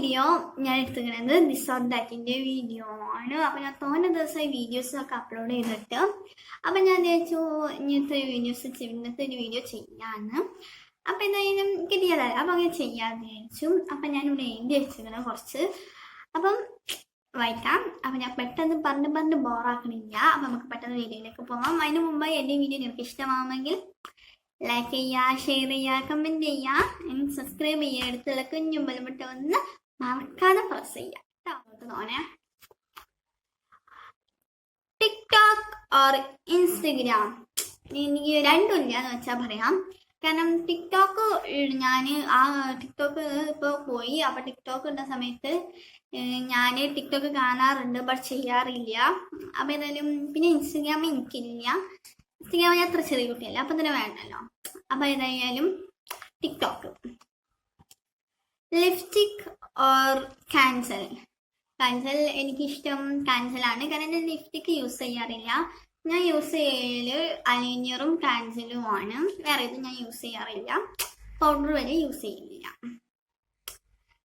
Video ഞാൻ എടുത്തിരിക്കുന്നത് this or ദാറ്റിൻ്റെ video ആണ്. അപ്പം ഞാൻ തോന്നെ ദിവസമായി വീഡിയോസൊക്കെ അപ്ലോഡ് ചെയ്തിട്ട് അപ്പം ഞാൻ വിചാരിച്ചു ഇന്നത്തെ ഒരു വീഡിയോ ചെയ്യാമെന്ന്. അപ്പം എന്തായാലും കിട്ടിയതല്ല, അപ്പം അങ്ങനെ ചെയ്യാമെന്ന് വിചാരിച്ചു. അപ്പം ഞാനിവിടെ എഴുതി വെച്ചിരിക്കുന്നത് കുറച്ച്. അപ്പം വായിക്കാം. അപ്പം ഞാൻ പെട്ടെന്ന് പറഞ്ഞ് ബോറാക്കണില്ല. അപ്പം നമുക്ക് പെട്ടെന്ന് വീഡിയോയിലേക്ക് പോകാം. അതിന് മുമ്പായി എൻ്റെ വീഡിയോ നിങ്ങൾക്ക് ഇഷ്ടമാവുമെങ്കിൽ ലൈക്ക് ചെയ്യുക, ഷെയർ ചെയ്യുക, കമൻറ്റ് ചെയ്യുക, സബ്സ്ക്രൈബ് ചെയ്യുക. അടുത്തുള്ള കുഞ്ഞു ബെൽബട്ടൺ ഒന്ന് മറക്കാതെ പ്രസ് ചെയ്യുക കേട്ടോ. തോന്നെ ടിക്ടോക്ക് ഓർ ഇൻസ്റ്റഗ്രാം, എനിക്ക് രണ്ടുമില്ല എന്ന് വെച്ചാൽ പറയാം. കാരണം ടിക്ടോക്ക് ഞാൻ ടിക്ടോക്ക് ഇപ്പോൾ പോയി. അപ്പോൾ ടിക്ടോക്ക് ഉള്ള സമയത്ത് ഞാൻ ടിക്ടോക്ക് കാണാറുണ്ട്, ബട്ട് ചെയ്യാറില്ല. അപ്പോൾ ഏതായാലും പിന്നെ ഇൻസ്റ്റഗ്രാം എനിക്കില്ല. ഇൻസ്റ്റഗ്രാം ഞാൻ അത്ര ചെറിയ കുട്ടിയല്ല, അപ്പം തന്നെ വേണ്ടല്ലോ. അപ്പം ഏതായാലും ടിക്ടോക്ക്. Lipstick or cancel. എനിക്കിഷ്ടം കാൻസലാണ്. കാരണം ഞാൻ ലിപ്സ്റ്റിക്ക് യൂസ് ചെയ്യാറില്ല. ഞാൻ യൂസ് ചെയ്യല് അലൈനറും കാൻസലുമാണ്. വേറെ ഇതും ഞാൻ യൂസ് ചെയ്യാറില്ല. പൗഡർ വരെ യൂസ് ചെയ്യുന്നില്ല.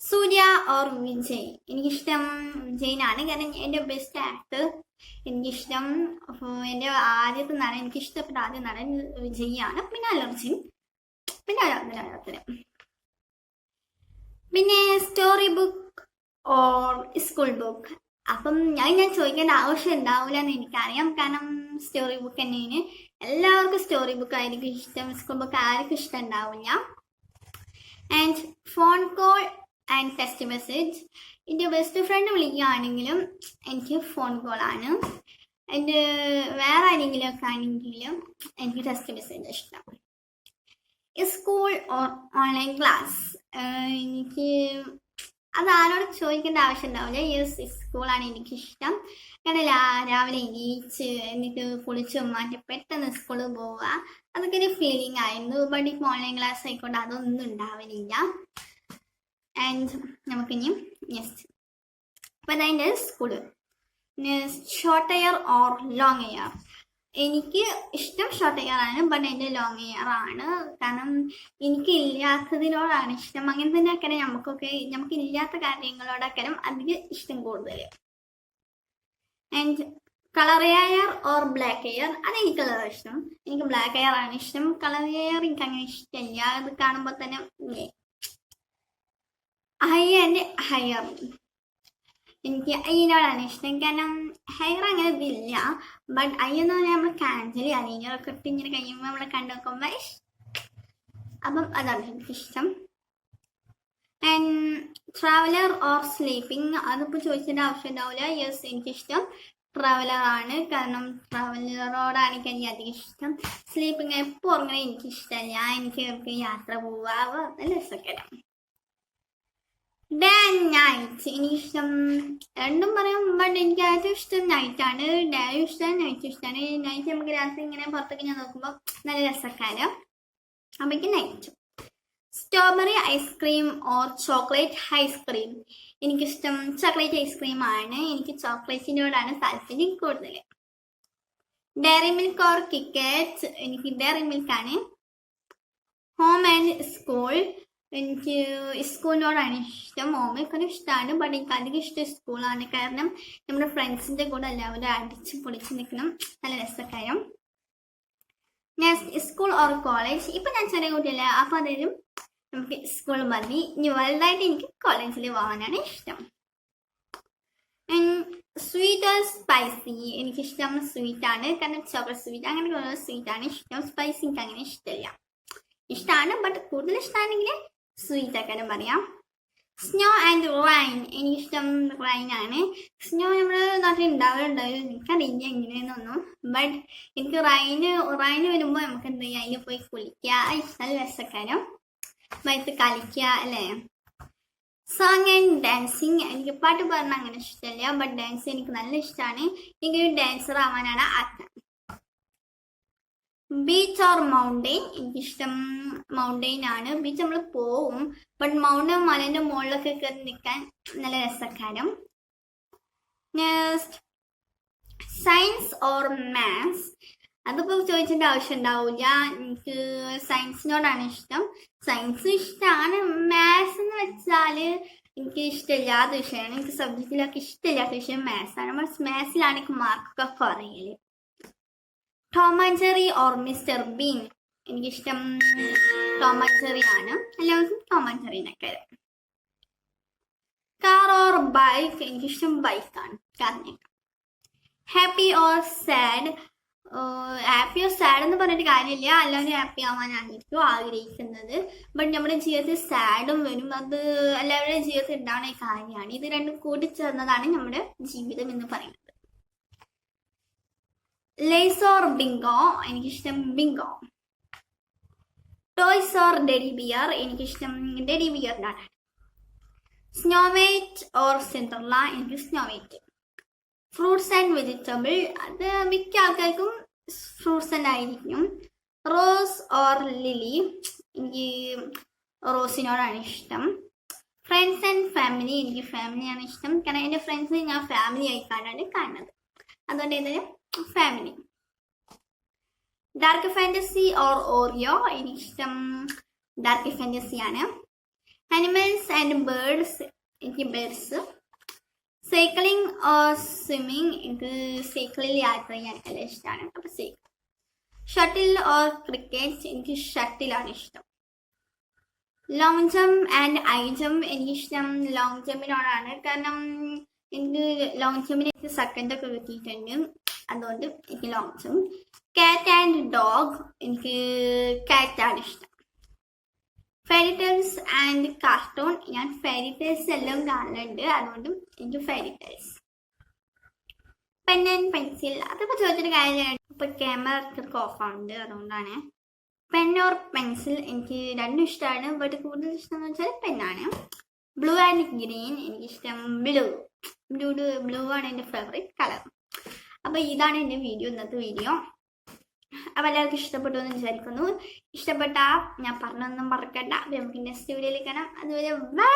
സൂര്യ ഓർ വിജയ്. എനിക്കിഷ്ടം വിജയിനാണ്. കാരണം എൻ്റെ ബെസ്റ്റ് ആക്ടർ. എനിക്കിഷ്ടം എൻ്റെ ആദ്യത്തെ നടൻ, എനിക്കിഷ്ടപ്പെട്ട ആദ്യ നടൻ വിജയാണ്. പിന്നെ അലർജിയും, പിന്നെ അലർജനും. പിന്നെ story book or school book. അപ്പം ഞാൻ ചോദിക്കേണ്ട ആവശ്യം ഉണ്ടാവില്ല എന്ന് എനിക്കറിയാം. കാരണം സ്റ്റോറി ബുക്ക് തന്നെയാണ് എല്ലാവർക്കും. സ്റ്റോറി ബുക്ക് ആയിരിക്കും ഇഷ്ടം, സ്കൂൾ ബുക്ക് ആർക്കും ഇഷ്ടം ഉണ്ടാവില്ല. And phone call and text message. എൻ്റെ ബെസ്റ്റ് ഫ്രണ്ട് വിളിക്കുകയാണെങ്കിലും എനിക്ക് ഫോൺ കോളാണ്. എൻ്റെ വേറെ ആരെങ്കിലും ഒക്കെ ആണെങ്കിലും എനിക്ക് ടെക്സ്റ്റ് മെസ്സേജ് ഇഷ്ടം. School or online class. എനിക്ക് അത് ആരോട് ചോദിക്കേണ്ട ആവശ്യം ഉണ്ടാവില്ല. യെസ്, സ്കൂളാണ് എനിക്കിഷ്ടം. കാരണം രാവിലെ എണീച്ച് എന്നിട്ട് കുളിച്ച് മാറ്റി പെട്ടെന്ന് സ്കൂളിൽ പോവുക, അതൊക്കെ ഒരു ഫീലിംഗ് ആയിരുന്നു. ബട്ട് ഇപ്പോൾ ഓൺലൈൻ ക്ലാസ് ആയിക്കൊണ്ട് അതൊന്നും ഉണ്ടാവലില്ല. ആൻഡ് നമുക്കിനി നെക്സ്റ്റ് അപ്പം അതിൻ്റെ school. Short hair or long hair. എനിക്ക് ഇഷ്ടം ഷോർട്ട് ഹെയർ ആണ്, ബട്ട് എൻ്റെ ലോങ് ഹെയർ ആണ്. കാരണം എനിക്ക് ഇല്ലാത്തതിനോടാണ് ഇഷ്ടം. അങ്ങനെ തന്നെ ആക്കണം നമുക്ക് ഇല്ലാത്ത കാര്യങ്ങളോടൊക്കെ അധികം ഇഷ്ടം കൂടുതൽ. And colour hair or black hair. അതെനിക്കുള്ളത് ഇഷ്ടം. എനിക്ക് ബ്ലാക്ക് ഹെയർ ആണ് ഇഷ്ടം. കളർ ഹെയർ എനിക്ക് അങ്ങനെ ഇഷ്ടമില്ല. അത് കാണുമ്പോൾ തന്നെ ഹെയർ എനിക്ക് അയ്യനോടാണ് ഇഷ്ടം. കാരണം ഹെയർ അങ്ങനെ ഇതില്ല. ബട്ട് അയ്യെന്ന് പറഞ്ഞാൽ നമ്മൾ കാൻസലി അലീനൊക്കെ ഇട്ട് ഇങ്ങനെ കഴിയുമ്പോൾ നമ്മൾ കണ്ടു നോക്കുമ്പോൾ അപ്പം അതാണ് എനിക്കിഷ്ടം. And traveller or sleeping. അതിപ്പോൾ ചോദിച്ചതിൻ്റെ ആവശ്യം ഉണ്ടാവില്ല. യെസ്, എനിക്കിഷ്ടം ട്രാവലറാണ്. കാരണം ട്രാവലറോടാണ് എനിക്ക് അധികം ഇഷ്ടം. സ്ലീപ്പിംഗ് എപ്പോൾ ഉറങ്ങണേ എനിക്കിഷ്ടമല്ല. എനിക്ക് യാത്ര പോവാ നല്ല രസമൊക്കെ. Day and night. എനിക്കിഷ്ടം രണ്ടും പറയാം, ബട്ട് എനിക്ക് ഏറ്റവും ഇഷ്ടം നൈറ്റാണ്. ഡേ ഇഷ്ടം, നൈറ്റ് ഇഷ്ടമാണ്. നൈറ്റ് നമുക്ക് രാത്രി ഇങ്ങനെ പുറത്തൊക്കെ ഞാൻ നോക്കുമ്പോൾ നല്ല രസക്കാരം. അപ്പം എനിക്ക് night. Strawberry ice cream or chocolate ice cream. എനിക്കിഷ്ടം ചോക്ലേറ്റ് ഐസ്ക്രീം ആണ്. എനിക്ക് ചോക്ലേറ്റിനോടാണ് താല്പര്യം കൂടുതൽ. Dairy Milk or KitKat. എനിക്ക് ഡയറി മിൽക്കാണ്. Home and school. എനിക്ക് സ്കൂളിനോടാണ് ഇഷ്ടം. ഹോമൊക്കെ ഇഷ്ടമാണ്, ബട്ട് എനിക്ക് അധികം ഇഷ്ടം സ്കൂളാണ്. കാരണം നമ്മുടെ ഫ്രണ്ട്സിൻ്റെ കൂടെ എല്ലാവരും അടിച്ച് പൊളിച്ച് നിൽക്കണം, നല്ല രസക്കാരം. Next school or college. ഇപ്പം ഞാൻ ചെറിയ കുട്ടിയല്ല, അപ്പം അതായത് നമുക്ക് സ്കൂൾ മതി. ഇനി വലുതായിട്ട് എനിക്ക് കോളേജിൽ പോകാനാണ് ഇഷ്ടം. Sweet or spicy. എനിക്കിഷ്ടം സ്വീറ്റാണ്. കാരണം ചോക്ലേറ്റ് സ്വീറ്റ് അങ്ങനെ സ്വീറ്റാണ് ഇഷ്ടം. സ്പൈസി എനിക്ക് അങ്ങനെ ഇഷ്ടമില്ല. ഇഷ്ടമാണ്, ബട്ട് കൂടുതൽ ഇഷ്ടമാണെങ്കിൽ സ്വീറ്റ് ആക്കാനും പറയാം. Snow and rain. എനിക്കിഷ്ടം റൈനാണ്. സ്നോ നമ്മുടെ നാട്ടിൽ ഉണ്ടാവുന്നുണ്ടാവും, എനിക്കറിയില്ല എങ്ങനെയെന്നൊന്നും. ബട്ട് എനിക്ക് റൈന് വരുമ്പോൾ നമുക്ക് എന്ത് ചെയ്യാം, അതിൽ പോയി കുളിക്കുക, ഇഷ്ടം രസക്കാരം, വയത്ത് കളിക്കുക അല്ലേ. Song and dancing. എനിക്ക് പാട്ട് പാടാൻ അങ്ങനെ ഇഷ്ടമില്ല, ബട്ട് ഡാൻസ് എനിക്ക് നല്ല ഇഷ്ടമാണ്. എനിക്കൊരു ഡാൻസർ ആവാനാണ് ആഗ്രഹം. Beach or mountain. എനിക്കിഷ്ടം മൗണ്ടെയിൻ ആണ്. ബീച്ച് നമ്മൾ പോവും, ബട്ട് മലേൻ്റെ മുകളിലൊക്കെ കയറി നിൽക്കാൻ നല്ല രസക്കാരം. Next science or maths. അതിപ്പോൾ ചോദിച്ചതിൻ്റെ ആവശ്യം ഉണ്ടാവില്ല. എനിക്ക് സയൻസിനോടാണ് ഇഷ്ടം. സയൻസ് ഇഷ്ടമാണ്. മാത്സ് എന്ന് വെച്ചാൽ എനിക്ക് ഇഷ്ടമില്ലാത്ത വിഷയമാണ്. എനിക്ക് സബ്ജക്റ്റിലൊക്കെ ഇഷ്ടമില്ലാത്ത വിഷയം മാത്സ് ആണ്. മാത്സിലാണ് എനിക്ക് മാർക്കൊക്കെ കുറയല്. Tom and Jerry or mister Bean. എനിക്കിഷ്ടം ടോം ആൻഡ് ജെറി ആണ്. എല്ലാവർക്കും ടോം ആൻഡ് ജെറിനൊക്കെ. Car or bike. എനിക്കിഷ്ടം ബൈക്കാണ്, കാറിനേക്കാൾ. Happy or sad. Happy or sad എന്ന് പറഞ്ഞിട്ട് കാര്യമില്ല, എല്ലാവരും ഹാപ്പി ആവാനായിരിക്കും ആഗ്രഹിക്കുന്നത്. ബട്ട് നമ്മുടെ ജീവിതത്തിൽ സാഡും വരും, അത് എല്ലാവരുടെയും ജീവിതത്തിൽ ഉണ്ടാവുന്ന കാര്യമാണ്. ഇത് രണ്ടും കൂടിച്ചേർന്നതാണ് നമ്മുടെ ജീവിതം എന്ന് പറയുന്നത്. Lay's or Bingo. എനിക്കിഷ്ടം Bingo. Toys or teddy bear. എനിക്കിഷ്ടം ടെഡി ബിയറിനാണ്. Snow White or Cinderella. എനിക്ക് സ്നോവൈറ്റ്. Fruits and vegetable. അത് മിക്ക ആൾക്കാർക്കും ഫ്രൂട്ട്സ് ആൻഡ് ആയിരിക്കും. Rose or lily. എനിക്ക് റോസിനോടാണ് ഇഷ്ടം. Friends and family. എനിക്ക് ഫാമിലിയാണ് ഇഷ്ടം, കാരണം എൻ്റെ ഫ്രണ്ട്സിനെ ഞാൻ ഫാമിലി ആയിക്കാണ്ടാണ് കാണുന്നത്, അതുകൊണ്ട് എന്തായാലും family. Dark fantasy or Oreo. എനിക്കിഷ്ടം ഡാർക്ക് ഫാൻറ്റസി ആണ്. Animals and birds. എനിക്ക് ബേർഡ്സ്. Cycling or swimming. എനിക്ക് സൈക്കിളിൽ യാത്ര ചെയ്യാൻ നല്ല ഇഷ്ടമാണ്, അപ്പോൾ സൈക്കിൾ. Shuttle or cricket. എനിക്ക് ഷട്ടിലാണ് ഇഷ്ടം. Long jump and high jump. എനിക്കിഷ്ടം ലോങ് ജമ്പിനോടാണ്, കാരണം എനിക്ക് ലോങ് ജമ്പിന് എനിക്ക് സെക്കൻഡൊക്കെ കിട്ടിയിട്ടുണ്ട്, അതുകൊണ്ട് എനിക്ക് long jump. Cat and dog. എനിക്ക് കാറ്റാണ് ഇഷ്ടം. Fairy tales and cartoon. ഞാൻ ഫെയറി ടെയിൽസ് എല്ലാം കാണലുണ്ട്, അതുകൊണ്ടും എനിക്ക് fairy tales. Pen and pencil. അതിപ്പോൾ ചോദിച്ചിട്ട് കാര്യമാണ്, ഇപ്പോൾ ക്യാമറ ഓഫാണ്, അതുകൊണ്ടാണ്. Pen or pencil. എനിക്ക് രണ്ടും ഇഷ്ടമാണ്, ബട്ട് കൂടുതൽ ഇഷ്ടം എന്ന് വെച്ചാൽ പെന്നാണ്. Blue and green. എനിക്കിഷ്ടം ബ്ലൂ ആണ് എൻ്റെ ഫേവറേറ്റ് കളർ. അപ്പോൾ ഇതാണ് എൻ്റെ വീഡിയോ, ഇന്നത്തെ വീഡിയോ. അപ്പോൾ എല്ലാവർക്കും ഇഷ്ടപ്പെട്ടു എന്ന് വിചാരിക്കുന്നു. ഇഷ്ടപ്പെട്ടാൽ ഞാൻ പറഞ്ഞൊന്നും മറക്കണ്ട. നമുക്ക് നെക്സ്റ്റ് വീഡിയോയിൽ കാണാം. അതുവരെ ബൈ.